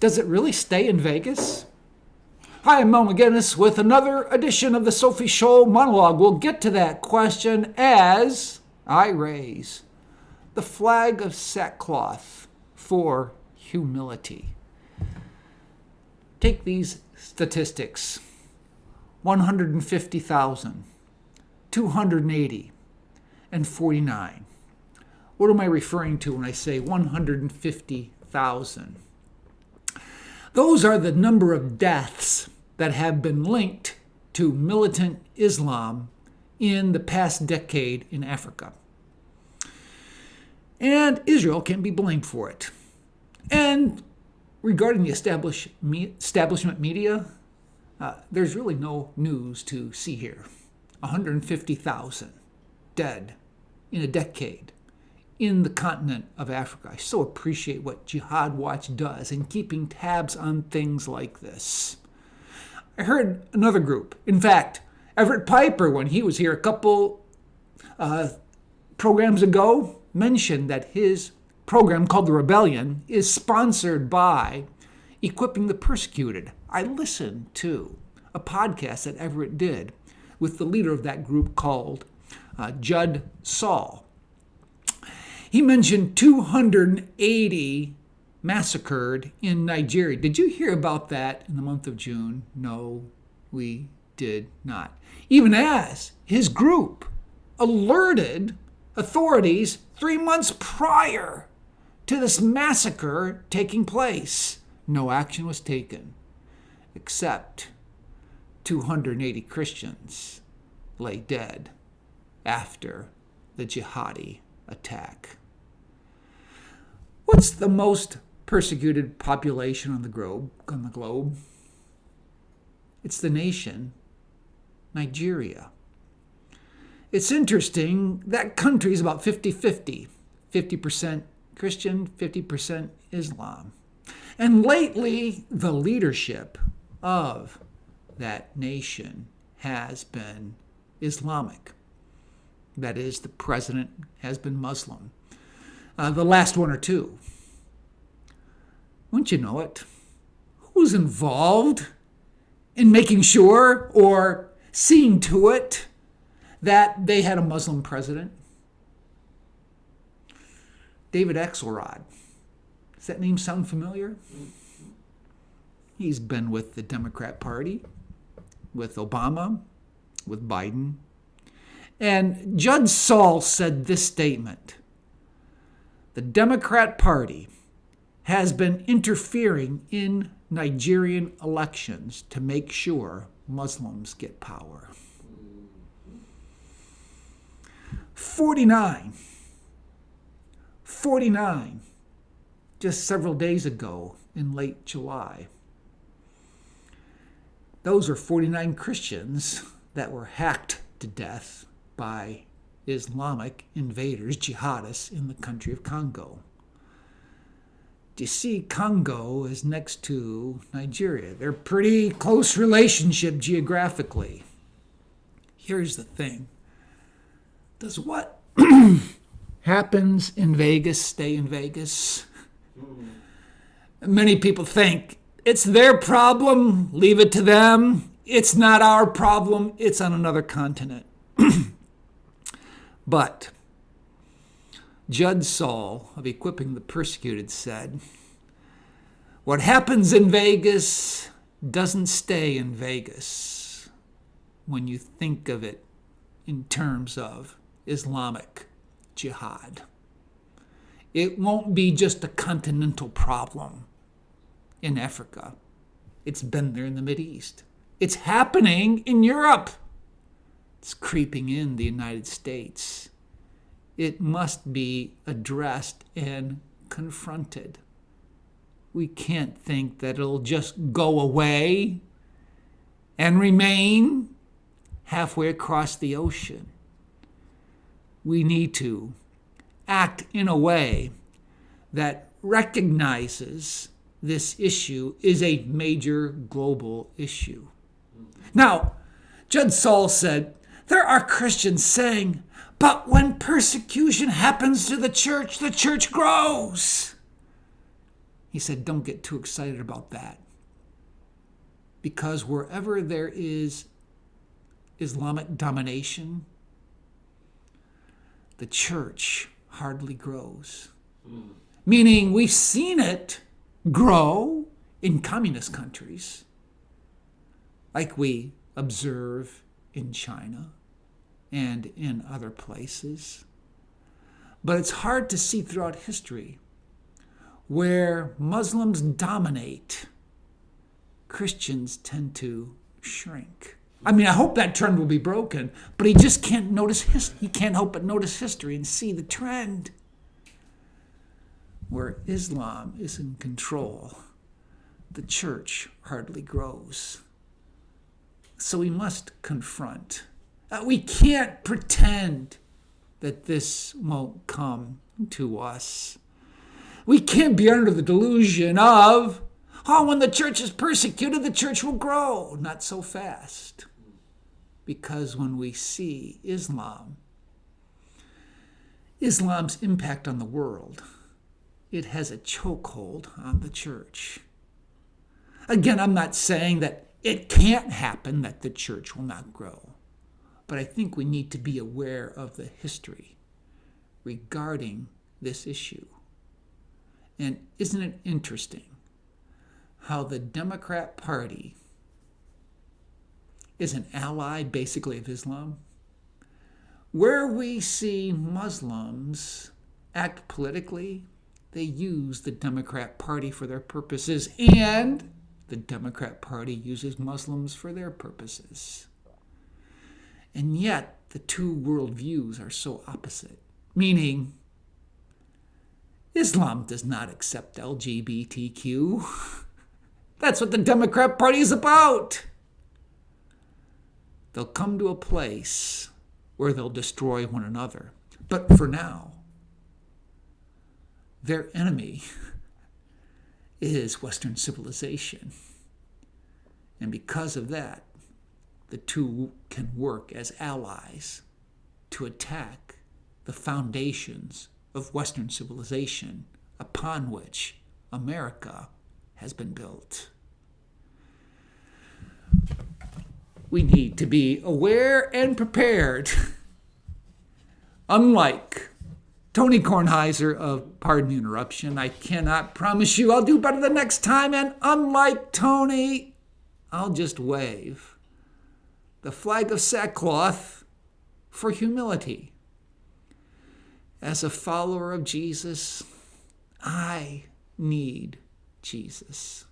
Does it really stay in Vegas? Hi, I'm Mel McGinnis with another edition of the Sophie Scholl Monologue. We'll get to that question as I raise the flag of sackcloth for humility. Take these statistics: 150,000, 280, and 49. What am I referring to when I say 150,000? Those are the number of deaths that have been linked to militant Islam in the past decade in Africa. And Israel can't be blamed for it. And regarding the establishment media, there's really no news to see here. 150,000 dead in a decade in the continent of Africa. I so appreciate what Jihad Watch does in keeping tabs on things like this. I heard another group. In fact, Everett Piper, when he was here a couple programs ago, mentioned that his program called The Rebellion is sponsored by Equipping the Persecuted. I listened to a podcast that Everett did with the leader of that group called Judd Saul. He mentioned 280 massacred in Nigeria. Did you hear about that in the month of June? No, we did not. Even as his group alerted authorities 3 months prior to this massacre taking place, no action was taken, except 280 Christians lay dead after the jihadi attack. What's the most persecuted population on the globe? It's the nation Nigeria. It's interesting, that country is about 50-50. 50% Christian, 50% Islam. And lately, the leadership of that nation has been Islamic. That is, the president has been Muslim. The last one or two. Wouldn't you know it? Who's involved in making sure or seeing to it that they had a Muslim president? David Axelrod. Does that name sound familiar? He's been with the Democrat Party, with Obama, with Biden. And Judd Saul said this statement: the Democrat Party has been interfering in Nigerian elections to make sure Muslims get power. 49, just several days ago in late July. Those are 49 Christians that were hacked to death by Islamic invaders, jihadists, in the country of Congo. Do you see, Congo is next to Nigeria. They're pretty close relationship geographically. Here's the thing. Does what happens in Vegas stay in Vegas? Many people think it's their problem, leave it to them. It's not our problem, it's on another continent. But Judd Saul of Equipping the Persecuted said, what happens in Vegas doesn't stay in Vegas when you think of it in terms of Islamic jihad. It won't be just a continental problem in Africa. It's been there in the Mideast. It's happening in Europe. It's creeping in the United States. It must be addressed and confronted. We can't think that it'll just go away and remain halfway across the ocean. We need to act in a way that recognizes this issue is a major global issue. Now, Judd Saul said, there are Christians saying, but when persecution happens to the church grows. He said, don't get too excited about that. Because wherever there is Islamic domination, the church hardly grows. Meaning we've seen it grow in communist countries, like we observe in China and in other places. But it's hard to see throughout history where Muslims dominate, Christians tend to shrink. I mean, I hope that trend will be broken, but he just can't he can't help but notice history and see the trend. Where Islam is in control, the church hardly grows. So we must confront. We can't pretend that this won't come to us. We can't be under the delusion of, when the church is persecuted, the church will grow. Not so fast. Because when we see Islam's impact on the world, it has a chokehold on the church. Again, I'm not saying that it can't happen that the church will not grow. But I think we need to be aware of the history regarding this issue. And isn't it interesting how the Democrat Party is an ally, basically, of Islam? Where we see Muslims act politically, they use the Democrat Party for their purposes, and the Democrat Party uses Muslims for their purposes. And yet, the two worldviews are so opposite, meaning Islam does not accept LGBTQ. That's what the Democrat Party is about. They'll come to a place where they'll destroy one another. But for now, their enemy is Western civilization. And because of that, the two can work as allies to attack the foundations of Western civilization upon which America has been built. We need to be aware and prepared. Unlike Tony Kornheiser of Pardon the Interruption, I cannot promise you I'll do better the next time, and unlike Tony, I'll just wave the flag of sackcloth for humility. As a follower of Jesus, I need Jesus.